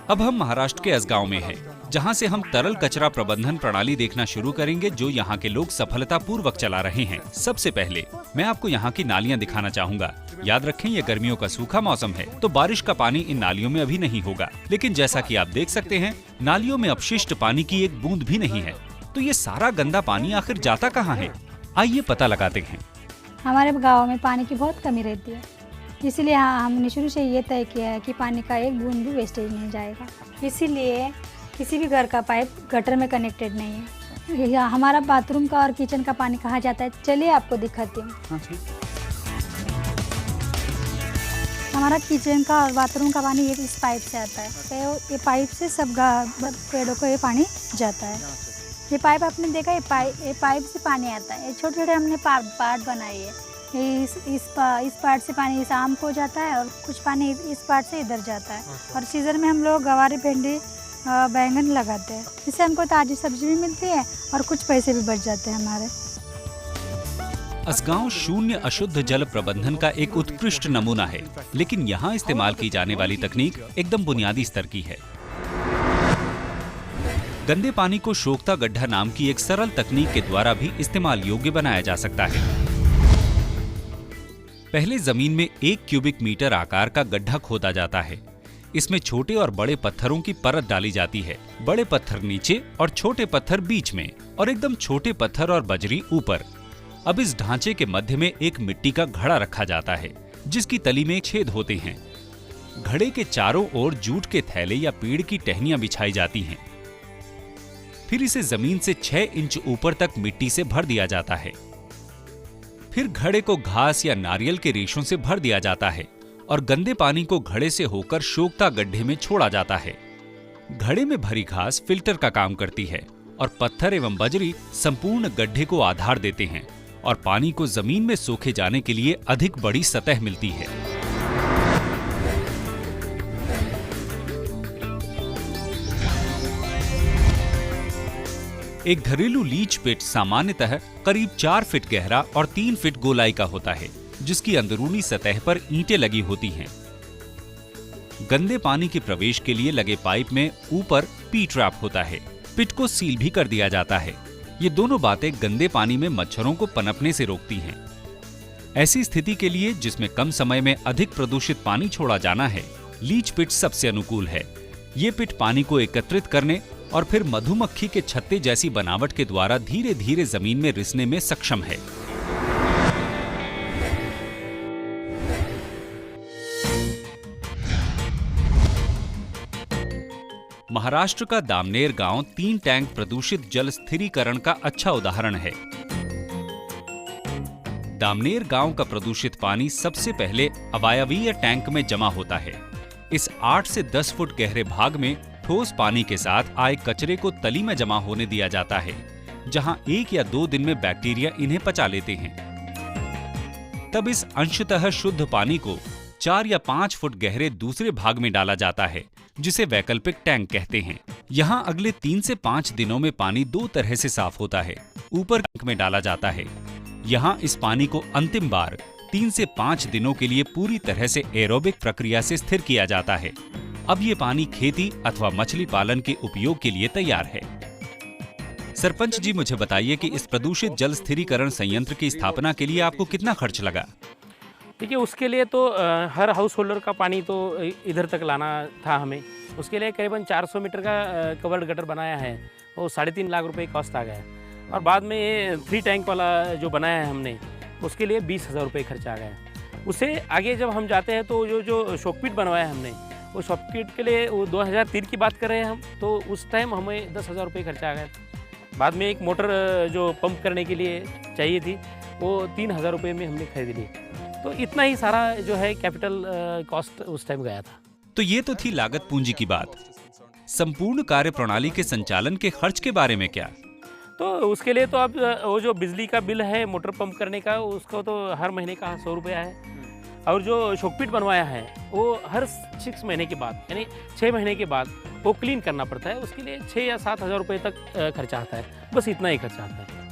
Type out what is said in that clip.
अब हम महाराष्ट्र के असगांव में हैं, जहां से हम तरल कचरा प्रबंधन प्रणाली देखना शुरू करेंगे जो यहां के लोग सफलतापूर्वक चला रहे हैं। सबसे पहले मैं आपको यहां की नालियां दिखाना चाहूंगा। याद रखें, ये गर्मियों का सूखा मौसम है, तो बारिश का पानी इन नालियों में अभी नहीं होगा। लेकिन जैसा कि आप देख सकते हैं, नालियों में अपशिष्ट पानी की एक बूंद भी नहीं है। तो ये सारा गंदा पानी आखिर जाता कहाँ है? आइए पता लगाते हैं। हमारे गाँव में पानी की बहुत कमी रहती है, इसीलिए हमने शुरू से ये तय किया है कि पानी का एक बूंद भी वेस्टेज नहीं जाएगा। इसीलिए किसी भी घर का पाइप गटर में कनेक्टेड नहीं है। हमारा बाथरूम का और किचन का पानी कहाँ जाता है, चलिए आपको दिखाती हूँ। हमारा किचन का और बाथरूम का पानी ये इस पाइप से आता है। तो ये पाइप से सब पेड़ों को ये पानी जाता है। ये पाइप आपने देखा, ये पाइप से पानी आता है। ये छोटे छोटे हमने पार्ट बनाए है। इस पार्ट से पानी इस आम को जाता है और कुछ पानी इस पार्ट से इधर जाता है। और सीजन में हम लोग गवारी, भिंडी, बैंगन लगाते हैं। इससे हमको ताज़ी सब्जी भी मिलती है और कुछ पैसे भी बच जाते हैं हमारे। असगांव शून्य अशुद्ध जल प्रबंधन का एक उत्कृष्ट नमूना है, लेकिन यहाँ इस्तेमाल की जाने वाली तकनीक एकदम बुनियादी स्तर की है। गंदे पानी को सोखता गड्ढा नाम की एक सरल तकनीक के द्वारा भी इस्तेमाल योग्य बनाया जा सकता है। पहले जमीन में 1 क्यूबिक मीटर आकार का गड्ढा खोदा जाता है। इसमें छोटे और बड़े पत्थरों की परत डाली जाती है। बड़े पत्थर नीचे और छोटे पत्थर बीच में और एकदम छोटे पत्थर और बजरी ऊपर। अब इस ढांचे के मध्य में एक मिट्टी का घड़ा रखा जाता है, जिसकी तली में छेद होते हैं। घड़े के चारों ओर जूट के थैले या पेड़ की टहनियां बिछाई जाती हैं। फिर इसे जमीन से 6 इंच ऊपर तक मिट्टी से भर दिया जाता है। फिर घड़े को घास या नारियल के रेशों से भर दिया जाता है और गंदे पानी को घड़े से होकर सोखता गड्ढे में छोड़ा जाता है। घड़े में भरी घास फिल्टर का काम करती है और पत्थर एवं बजरी संपूर्ण गड्ढे को आधार देते हैं और पानी को जमीन में सोखे जाने के लिए अधिक बड़ी सतह मिलती है। एक घरेलू लीच पिट सामान्यतः करीब 4 फीट गहरा और 3 फीट गोलाई का होता है, जिसकी अंदरूनी सतह पर ईंटें लगी होती हैं। गंदे पानी के प्रवेश के लिए लगे पाइप में ऊपर पी ट्रैप होता है। पिट को सील भी कर दिया जाता है। ये दोनों बातें गंदे पानी में मच्छरों को पनपने से रोकती हैं। ऐसी स्थिति के लिए जिसमें कम समय में अधिक प्रदूषित पानी छोड़ा जाना है, लीच पिट सबसे अनुकूल है। ये पिट पानी को एकत्रित करने और फिर मधुमक्खी के छत्ते जैसी बनावट के द्वारा धीरे धीरे जमीन में रिसने में सक्षम है। महाराष्ट्र का दामनेर गांव 3 टैंक प्रदूषित जल स्थिरीकरण का अच्छा उदाहरण है। दामनेर गांव का प्रदूषित पानी सबसे पहले अवायवीय टैंक में जमा होता है। इस 8 से 10 फुट गहरे भाग में ठोस पानी के साथ आए कचरे को तली में जमा होने दिया जाता है, जहां 1 या 2 दिन में बैक्टीरिया इन्हें पचा लेते हैं। तब इस अंशतः शुद्ध पानी को 4 या 5 फुट गहरे दूसरे भाग में डाला जाता है, जिसे वैकल्पिक टैंक कहते हैं। यहां अगले 3 से 5 दिनों में पानी 2 तरह से साफ होता है। ऊपर टैंक में डाला जाता है। यहां इस पानी को अंतिम बार 3 से 5 दिनों के लिए पूरी तरह से एरोबिक प्रक्रिया से स्थिर किया जाता है। अब ये पानी खेती अथवा मछली पालन के उपयोग के लिए तैयार है। सरपंच जी, मुझे बताइए कि इस प्रदूषित जल स्थिरीकरण संयंत्र की स्थापना के लिए आपको कितना खर्च लगा? देखिए, उसके लिए तो हर हाउस होल्डर का पानी तो इधर तक लाना था हमें। उसके लिए करीबन 400 मीटर का कवर्ड गटर बनाया है, वो 3.5 लाख रुपए कॉस्ट आ गया। और बाद में ये 3 टैंक वाला जो बनाया है हमने, उसके लिए 20,000 रुपये खर्च आ गया। उससे आगे जब हम जाते हैं तो जो शॉकपिट बनवाया हमने, वो शॉकपिट के लिए वो 2003 की बात कर रहे हैं हम, तो उस टाइम हमें 10,000 रुपये खर्चा आ गया। बाद में एक मोटर जो पंप करने के लिए चाहिए थी, वो 3,000 रुपये में हमने खरीद ली। तो इतना ही सारा जो है कैपिटल कॉस्ट उस टाइम गया था। तो ये तो थी लागत पूंजी की बात। संपूर्ण कार्य प्रणाली के संचालन के खर्च के बारे में क्या? तो उसके लिए तो अब वो जो बिजली का बिल है मोटर पंप करने का, उसको तो हर महीने का 100 रुपया है। और जो शॉकपिट बनवाया है वो हर 6 महीने के बाद, यानी 6 महीने के बाद वो क्लीन करना पड़ता है। उसके लिए 6 या 7 हज़ार रुपये तक खर्चा आता है। बस इतना ही खर्चा आता है।